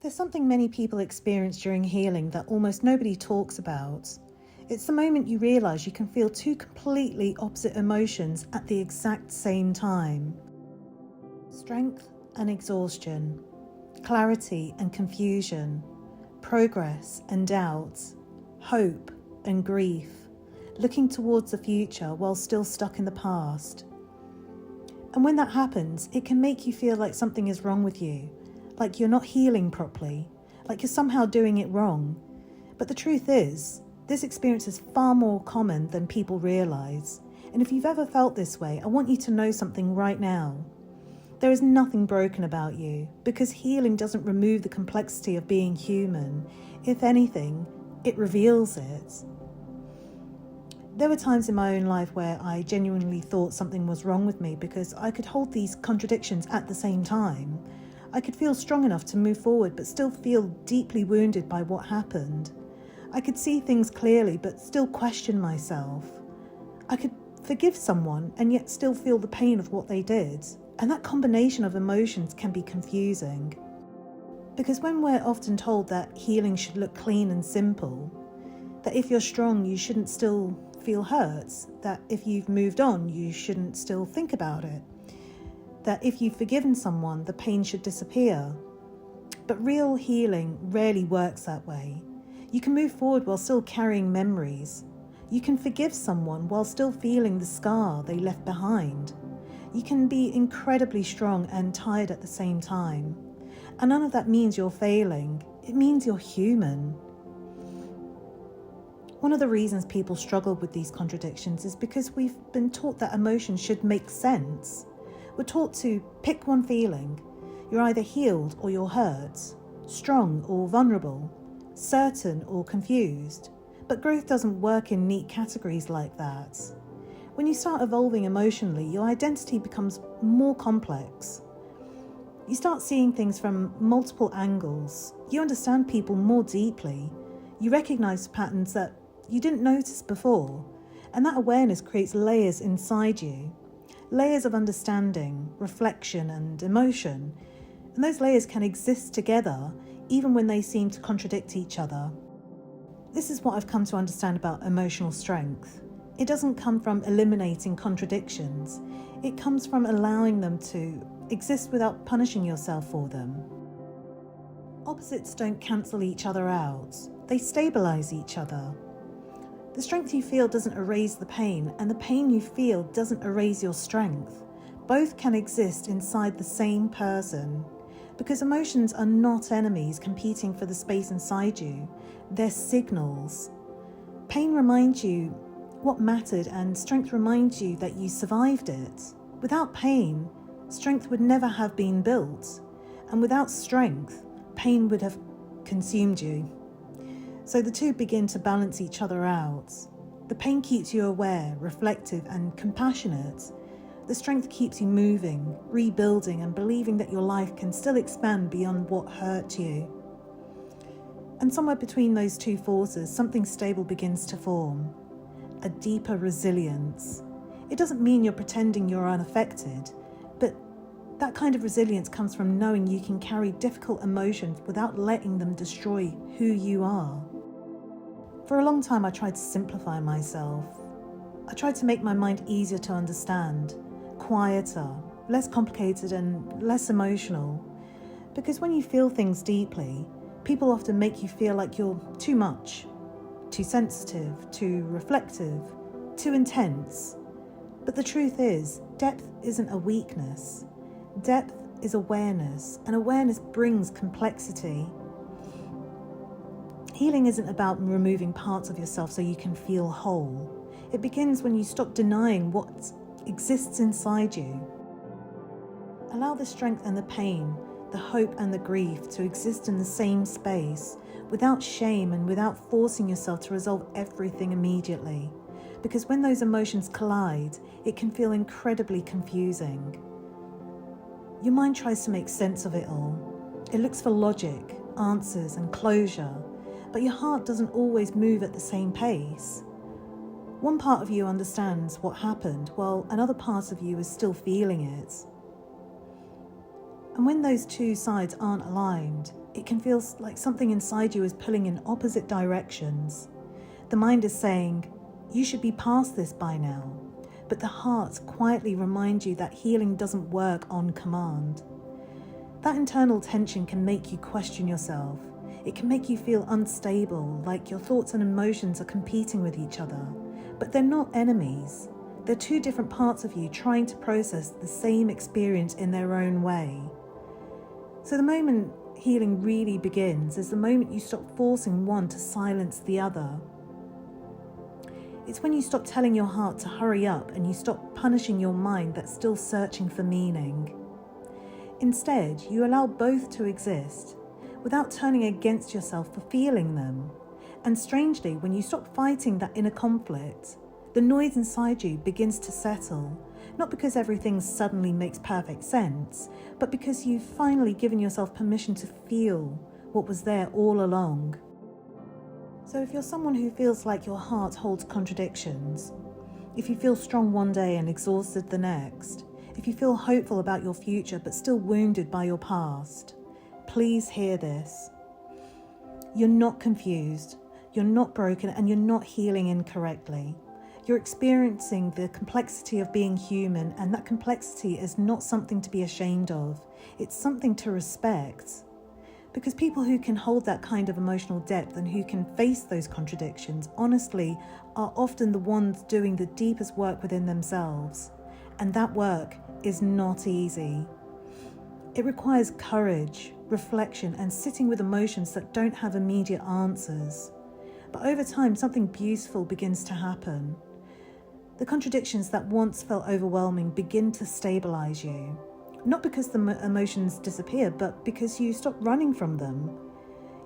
There's something many people experience during healing that almost nobody talks about. It's the moment you realise you can feel two completely opposite emotions at the exact same time. Strength and exhaustion, clarity and confusion, progress and doubt, hope and grief, looking towards the future while still stuck in the past. And when that happens, it can make you feel like something is wrong with you, like you're not healing properly, like you're somehow doing it wrong. But the truth is, this experience is far more common than people realise. And if you've ever felt this way, I want you to know something right now. There is nothing broken about you, because healing doesn't remove the complexity of being human. If anything, it reveals it. There were times in my own life where I genuinely thought something was wrong with me because I could hold these contradictions at the same time. I could feel strong enough to move forward but still feel deeply wounded by what happened. I could see things clearly but still question myself. I could forgive someone and yet still feel the pain of what they did. And that combination of emotions can be confusing. Because when we're often told that healing should look clean and simple, that if you're strong you shouldn't still feel hurt, that if you've moved on you shouldn't still think about it, that if you've forgiven someone the pain should disappear. But real healing rarely works that way. You can move forward while still carrying memories. You can forgive someone while still feeling the scar they left behind. You can be incredibly strong and tired at the same time. And none of that means you're failing. It means you're human. One of the reasons people struggle with these contradictions is because we've been taught that emotions should make sense. We're taught to pick one feeling. You're either healed or you're hurt, strong or vulnerable, certain or confused. But growth doesn't work in neat categories like that. When you start evolving emotionally, your identity becomes more complex. You start seeing things from multiple angles. You understand people more deeply. You recognise patterns that you didn't notice before. And that awareness creates layers inside you. Layers of understanding, reflection and emotion. And those layers can exist together even when they seem to contradict each other. This is what I've come to understand about emotional strength. It doesn't come from eliminating contradictions. It comes from allowing them to exist without punishing yourself for them. Opposites don't cancel each other out. They stabilize each other. The strength you feel doesn't erase the pain, and the pain you feel doesn't erase your strength. Both can exist inside the same person. Because emotions are not enemies competing for the space inside you. They're signals. Pain reminds you what mattered, and strength reminds you that you survived it. Without pain, strength would never have been built. And without strength, pain would have consumed you. So the two begin to balance each other out. The pain keeps you aware, reflective, and compassionate. The strength keeps you moving, rebuilding, and believing that your life can still expand beyond what hurt you. And somewhere between those two forces, something stable begins to form. A deeper resilience. It doesn't mean you're pretending you're unaffected, but that kind of resilience comes from knowing you can carry difficult emotions without letting them destroy who you are. For a long time, I tried to simplify myself. I tried to make my mind easier to understand, quieter, less complicated and less emotional. Because when you feel things deeply, people often make you feel like you're too much, too sensitive, too reflective, too intense. But the truth is, depth isn't a weakness. Depth is awareness, and awareness brings complexity. Healing isn't about removing parts of yourself so you can feel whole. It begins when you stop denying what exists inside you. Allow the strength and the pain, the hope and the grief to exist in the same space, without shame and without forcing yourself to resolve everything immediately. Because when those emotions collide, it can feel incredibly confusing. Your mind tries to make sense of it all. It looks for logic, answers, and closure, but your heart doesn't always move at the same pace. One part of you understands what happened, while another part of you is still feeling it. And when those two sides aren't aligned, It can feel like something inside you is pulling in opposite directions. The mind is saying, you should be past this by now. But the heart quietly reminds you that healing doesn't work on command. That internal tension can make you question yourself. It can make you feel unstable, like your thoughts and emotions are competing with each other. But they're not enemies. They're two different parts of you trying to process the same experience in their own way. So the moment healing really begins is the moment you stop forcing one to silence the other. It's when you stop telling your heart to hurry up and you stop punishing your mind that's still searching for meaning. Instead, you allow both to exist without turning against yourself for feeling them. And strangely, when you stop fighting that inner conflict, the noise inside you begins to settle, not because everything suddenly makes perfect sense, but because you've finally given yourself permission to feel what was there all along. So if you're someone who feels like your heart holds contradictions, if you feel strong one day and exhausted the next, if you feel hopeful about your future but still wounded by your past, please hear this. You're not confused, you're not broken, and you're not healing incorrectly. You're experiencing the complexity of being human, and that complexity is not something to be ashamed of. It's something to respect. Because people who can hold that kind of emotional depth and who can face those contradictions, honestly, are often the ones doing the deepest work within themselves. And that work is not easy. It requires courage, reflection, and sitting with emotions that don't have immediate answers. But over time, something beautiful begins to happen. The contradictions that once felt overwhelming begin to stabilize you. Not because the emotions disappear, but because you stop running from them.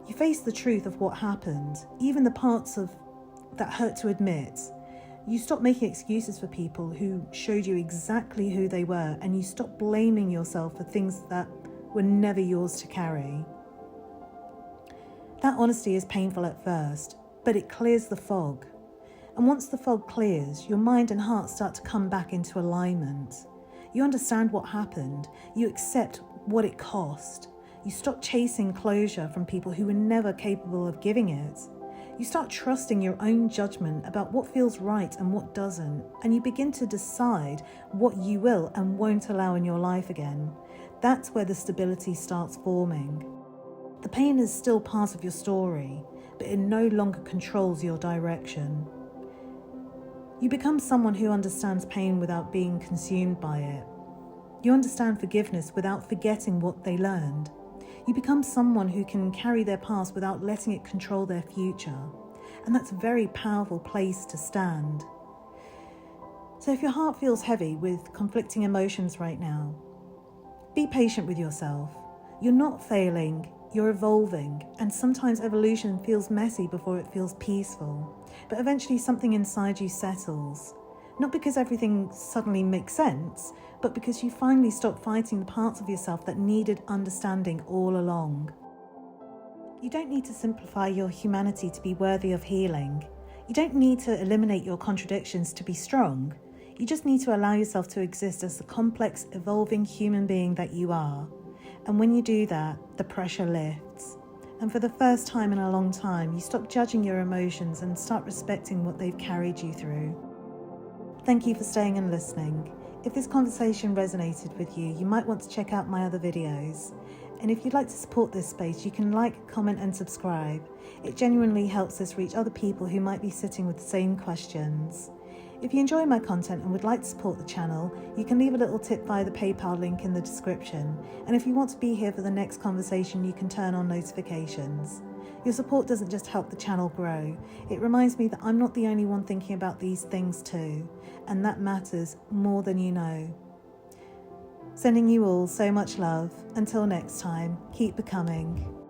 You face the truth of what happened, even the parts of that hurt to admit. You stop making excuses for people who showed you exactly who they were, and you stop blaming yourself for things that were never yours to carry. That honesty is painful at first, but it clears the fog. And once the fog clears, your mind and heart start to come back into alignment. You understand what happened. You accept what it cost. You stop chasing closure from people who were never capable of giving it. You start trusting your own judgment about what feels right and what doesn't, and you begin to decide what you will and won't allow in your life again. That's where the stability starts forming. The pain is still part of your story, but it no longer controls your direction. You become someone who understands pain without being consumed by it. You understand forgiveness without forgetting what they learned. You become someone who can carry their past without letting it control their future. And that's a very powerful place to stand. So if your heart feels heavy with conflicting emotions right now, be patient with yourself. You're not failing, you're evolving, and sometimes evolution feels messy before it feels peaceful. But eventually something inside you settles. Not because everything suddenly makes sense, but because you finally stop fighting the parts of yourself that needed understanding all along. You don't need to simplify your humanity to be worthy of healing. You don't need to eliminate your contradictions to be strong. You just need to allow yourself to exist as the complex, evolving human being that you are. And when you do that, the pressure lifts. And for the first time in a long time, you stop judging your emotions and start respecting what they've carried you through. Thank you for staying and listening. If this conversation resonated with you, you might want to check out my other videos. And if you'd like to support this space, you can like, comment and subscribe. It genuinely helps us reach other people who might be sitting with the same questions. If you enjoy my content and would like to support the channel, you can leave a little tip via the PayPal link in the description. And if you want to be here for the next conversation, you can turn on notifications. Your support doesn't just help the channel grow, it reminds me that I'm not the only one thinking about these things too, and that matters more than you know. Sending you all so much love. Until next time, keep becoming.